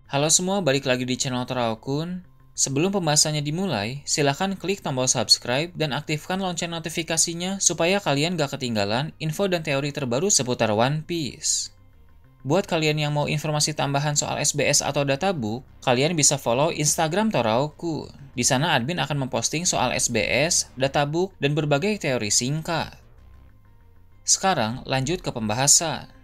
Halo semua, balik lagi di channel Toraokun. Sebelum pembahasannya dimulai, silahkan klik tombol subscribe dan aktifkan lonceng notifikasinya supaya kalian gak ketinggalan info dan teori terbaru seputar One Piece. Buat kalian yang mau informasi tambahan soal SBS atau databook, kalian bisa follow Instagram Toraokun. Di sana admin akan memposting soal SBS, databook, dan berbagai teori singkat. Sekarang lanjut ke pembahasan.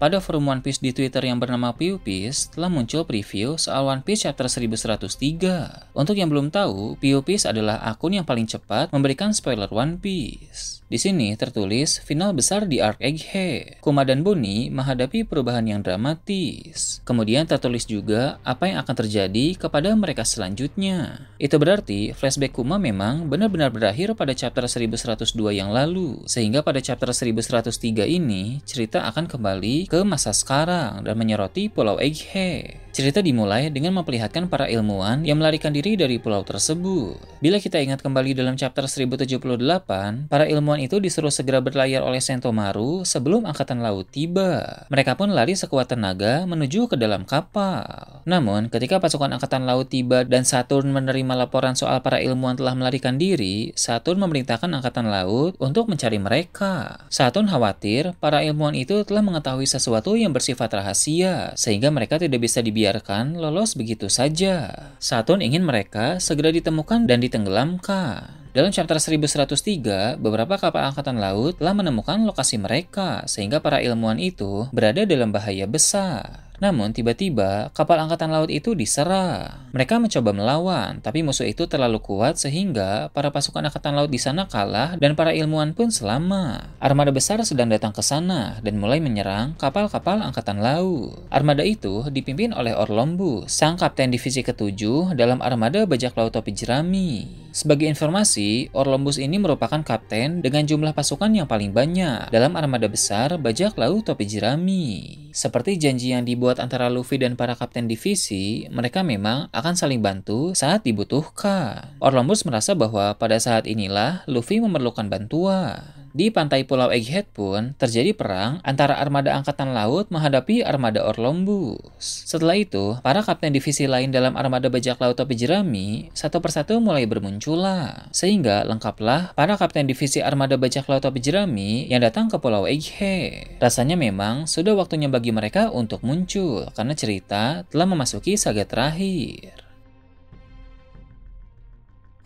Pada forum One Piece di Twitter yang bernama PewPiece, telah muncul preview soal One Piece chapter 1103. Untuk yang belum tahu, PewPiece adalah akun yang paling cepat memberikan spoiler One Piece. Di sini tertulis final besar di arc Egghead. Kuma dan Bonnie menghadapi perubahan yang dramatis. Kemudian tertulis juga apa yang akan terjadi kepada mereka selanjutnya. Itu berarti flashback Kuma memang benar-benar berakhir pada chapter 1102 yang lalu. Sehingga pada chapter 1103 ini, cerita akan kembali ke masa sekarang dan menyoroti Pulau Egghead. Cerita dimulai dengan memperlihatkan para ilmuwan yang melarikan diri dari pulau tersebut. Bila kita ingat kembali dalam chapter 1078, para ilmuwan itu disuruh segera berlayar oleh Sentomaru sebelum angkatan laut tiba. Mereka pun lari sekuat tenaga menuju ke dalam kapal. Namun, ketika pasukan angkatan laut tiba dan Saturn menerima laporan soal para ilmuwan telah melarikan diri, Saturn memerintahkan angkatan laut untuk mencari mereka. Saturn khawatir para ilmuwan itu telah mengetahui sesuatu yang bersifat rahasia, sehingga mereka tidak bisa dibiarkan lolos begitu saja. Saturn ingin mereka segera ditemukan dan ditenggelamkan. Dalam chapter 1103, beberapa kapal angkatan laut telah menemukan lokasi mereka, sehingga para ilmuwan itu berada dalam bahaya besar. Namun tiba-tiba kapal angkatan laut itu diserang. Mereka mencoba melawan, tapi musuh itu terlalu kuat sehingga para pasukan angkatan laut di sana kalah dan para ilmuwan pun selamat. Armada besar sedang datang ke sana dan mulai menyerang kapal-kapal angkatan laut. Armada itu dipimpin oleh Orlombus, sang kapten divisi ke-7 dalam armada bajak laut topi jerami. Sebagai informasi, Orlombus ini merupakan kapten dengan jumlah pasukan yang paling banyak dalam armada besar bajak laut topi jerami. Seperti janji yang dibuat antara Luffy dan para kapten divisi, mereka memang akan saling bantu saat dibutuhkan. Orlombus merasa bahwa pada saat inilah Luffy memerlukan bantuan. Di pantai Pulau Egghead pun terjadi perang antara armada angkatan laut menghadapi armada Orlombus. Setelah itu, para kapten divisi lain dalam armada bajak laut topi jerami satu persatu mulai bermunculan. Sehingga lengkaplah para kapten divisi armada bajak laut topi jerami yang datang ke Pulau Egghead. Rasanya memang sudah waktunya bagi mereka untuk muncul karena cerita telah memasuki saga terakhir.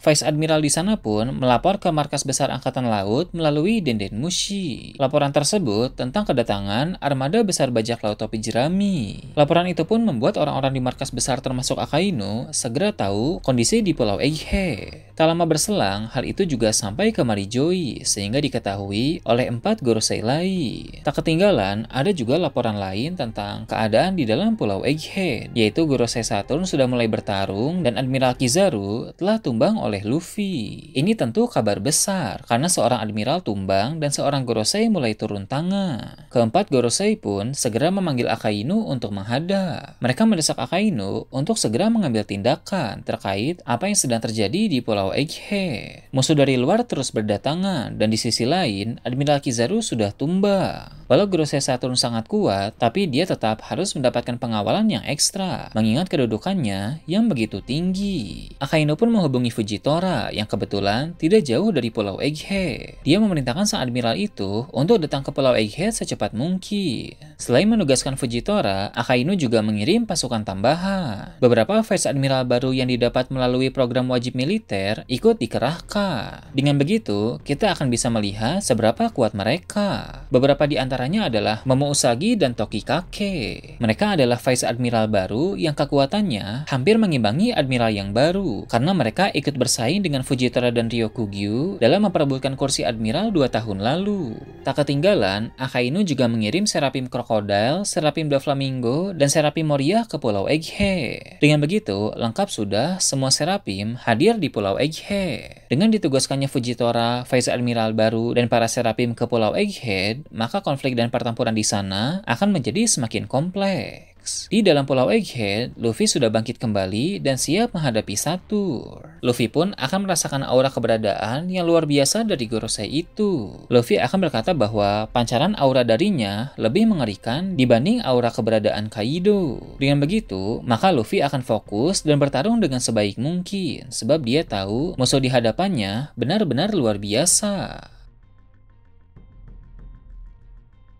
Vice Admiral di sana pun melapor ke markas besar Angkatan Laut melalui Denden Mushi. Laporan tersebut tentang kedatangan armada besar bajak laut topi jerami. Laporan itu pun membuat orang-orang di markas besar termasuk Akainu segera tahu kondisi di Pulau Egghead. Tak lama berselang, hal itu juga sampai ke Marijoi sehingga diketahui oleh 4 Gorosei lain. Tak ketinggalan, ada juga laporan lain tentang keadaan di dalam Pulau Egghead, yaitu Gorosei Saturn sudah mulai bertarung dan Admiral Kizaru telah tumbang oleh Luffy. Ini tentu kabar besar karena seorang admiral tumbang dan seorang Gorosei mulai turun tangan. Keempat Gorosei pun segera memanggil Akainu untuk menghadap. Mereka mendesak Akainu untuk segera mengambil tindakan terkait apa yang sedang terjadi di Pulau Egghead. Musuh dari luar terus berdatangan dan di sisi lain Admiral Kizaru sudah tumbang. Walau Gorosei Saturn sangat kuat, tapi dia tetap harus mendapatkan pengawalan yang ekstra mengingat kedudukannya yang begitu tinggi. Akainu pun menghubungi Fujitora yang kebetulan tidak jauh dari Pulau Egghead. Dia memerintahkan sang admiral itu untuk datang ke Pulau Egghead secepat mungkin. Selain menugaskan Fujitora, Akainu juga mengirim pasukan tambahan. Beberapa Vice Admiral baru yang didapat melalui program wajib militer ikut dikerahkan. Dengan begitu, kita akan bisa melihat seberapa kuat mereka. Beberapa di antaranya adalah Momo Usagi dan Tokikake. Mereka adalah Vice Admiral baru yang kekuatannya hampir mengimbangi admiral yang baru karena mereka ikut bersaing dengan Fujitora dan Ryokugyu dalam memperebutkan kursi admiral 2 tahun lalu. Tak ketinggalan, Akainu juga mengirim Serapim Crocodile, Serapim Doflamingo, dan Serapim Moria ke Pulau Egghead. Dengan begitu, lengkap sudah semua Serapim hadir di Pulau Egghead. Dengan ditugaskannya Fujitora, Vice Admiral baru, dan para Serapim ke Pulau Egghead, maka konflik dan pertempuran di sana akan menjadi semakin kompleks. X. Di dalam Pulau Egghead, Luffy sudah bangkit kembali dan siap menghadapi Saturn. Luffy pun akan merasakan aura keberadaan yang luar biasa dari Gorosei itu. Luffy akan berkata bahwa pancaran aura darinya lebih mengerikan dibanding aura keberadaan Kaido. Dengan begitu, maka Luffy akan fokus dan bertarung dengan sebaik mungkin, sebab dia tahu musuh di hadapannya benar-benar luar biasa.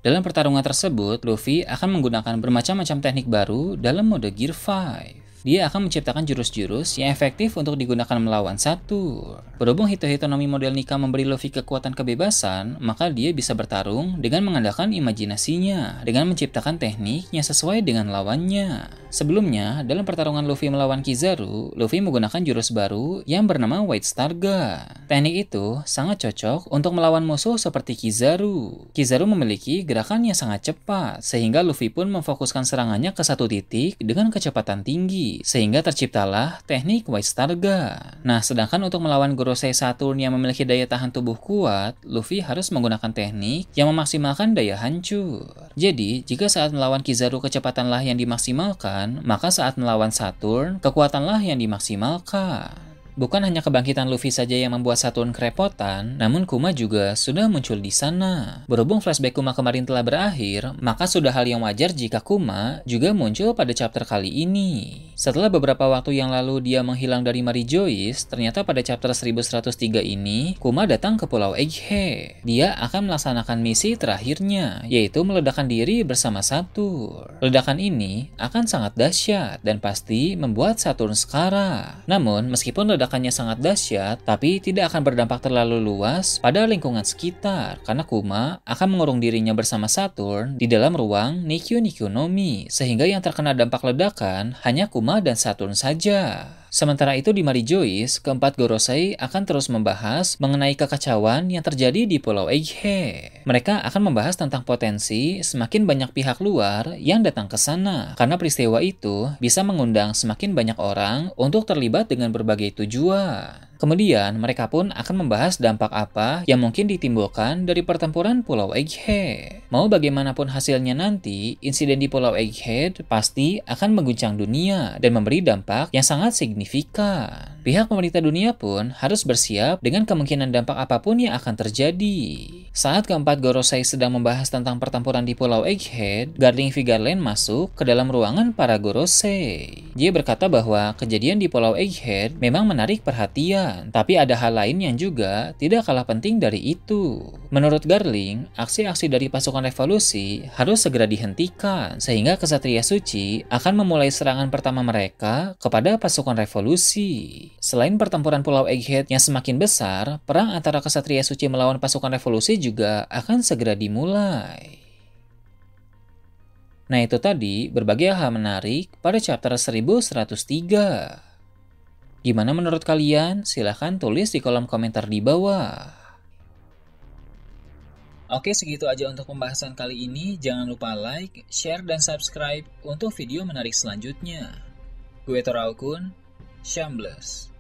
Dalam pertarungan tersebut, Luffy akan menggunakan bermacam-macam teknik baru dalam mode Gear 5. Dia akan menciptakan jurus-jurus yang efektif untuk digunakan melawan Saturn. Berhubung Hito-Hitonomi model Nika memberi Luffy kekuatan kebebasan, maka dia bisa bertarung dengan mengandalkan imajinasinya, dengan menciptakan teknik yang sesuai dengan lawannya. Sebelumnya, dalam pertarungan Luffy melawan Kizaru, Luffy menggunakan jurus baru yang bernama White Star Gun. Teknik itu sangat cocok untuk melawan musuh seperti Kizaru. Kizaru memiliki gerakan yang sangat cepat, sehingga Luffy pun memfokuskan serangannya ke satu titik dengan kecepatan tinggi, sehingga terciptalah teknik White Star Gun. Nah, sedangkan untuk melawan Gorosei Saturn yang memiliki daya tahan tubuh kuat, Luffy harus menggunakan teknik yang memaksimalkan daya hancur. Jadi, jika saat melawan Kizaru kecepatanlah yang dimaksimalkan, maka saat melawan Saturn, kekuatanlah yang dimaksimalkan. Bukan hanya kebangkitan Luffy saja yang membuat Saturn kerepotan, namun Kuma juga sudah muncul di sana. Berhubung flashback Kuma kemarin telah berakhir, maka sudah hal yang wajar jika Kuma juga muncul pada chapter kali ini. Setelah beberapa waktu yang lalu dia menghilang dari Mary Joyce, ternyata pada chapter 1103 ini, Kuma datang ke Pulau Egghead. Dia akan melaksanakan misi terakhirnya, yaitu meledakkan diri bersama Saturn. Ledakan ini akan sangat dahsyat dan pasti membuat Saturn sekarat. Namun, meskipun ledakannya sangat dahsyat, tapi tidak akan berdampak terlalu luas pada lingkungan sekitar, karena Kuma akan mengurung dirinya bersama Saturn di dalam ruang Nikyu Nikyu no Mi, sehingga yang terkena dampak ledakan hanya Kuma dan Saturn saja. Sementara itu di Mary Joyce, keempat Gorosei akan terus membahas mengenai kekacauan yang terjadi di Pulau Egghead. Mereka akan membahas tentang potensi semakin banyak pihak luar yang datang ke sana, karena peristiwa itu bisa mengundang semakin banyak orang untuk terlibat dengan berbagai tujuan. Kemudian, mereka pun akan membahas dampak apa yang mungkin ditimbulkan dari pertempuran Pulau Egghead. Mau bagaimanapun hasilnya nanti, insiden di Pulau Egghead pasti akan mengguncang dunia dan memberi dampak yang sangat signifikan. Pihak pemerintah dunia pun harus bersiap dengan kemungkinan dampak apapun yang akan terjadi. Saat keempat Gorosei sedang membahas tentang pertempuran di Pulau Egghead, Garling Vigarland masuk ke dalam ruangan para Gorosei. Dia berkata bahwa kejadian di Pulau Egghead memang menarik perhatian, tapi ada hal lain yang juga tidak kalah penting dari itu. Menurut Garling, aksi-aksi dari pasukan revolusi harus segera dihentikan, sehingga Ksatria Suci akan memulai serangan pertama mereka kepada pasukan revolusi. Selain pertempuran Pulau Egghead yang semakin besar, perang antara Ksatria Suci melawan pasukan revolusi juga akan segera dimulai. Nah, itu tadi berbagai hal menarik pada chapter 1103. Gimana menurut kalian? Silahkan tulis di kolom komentar di bawah. Oke, segitu aja untuk pembahasan kali ini. Jangan lupa like, share, dan subscribe untuk video menarik selanjutnya. Gue Toraukun, Shambles.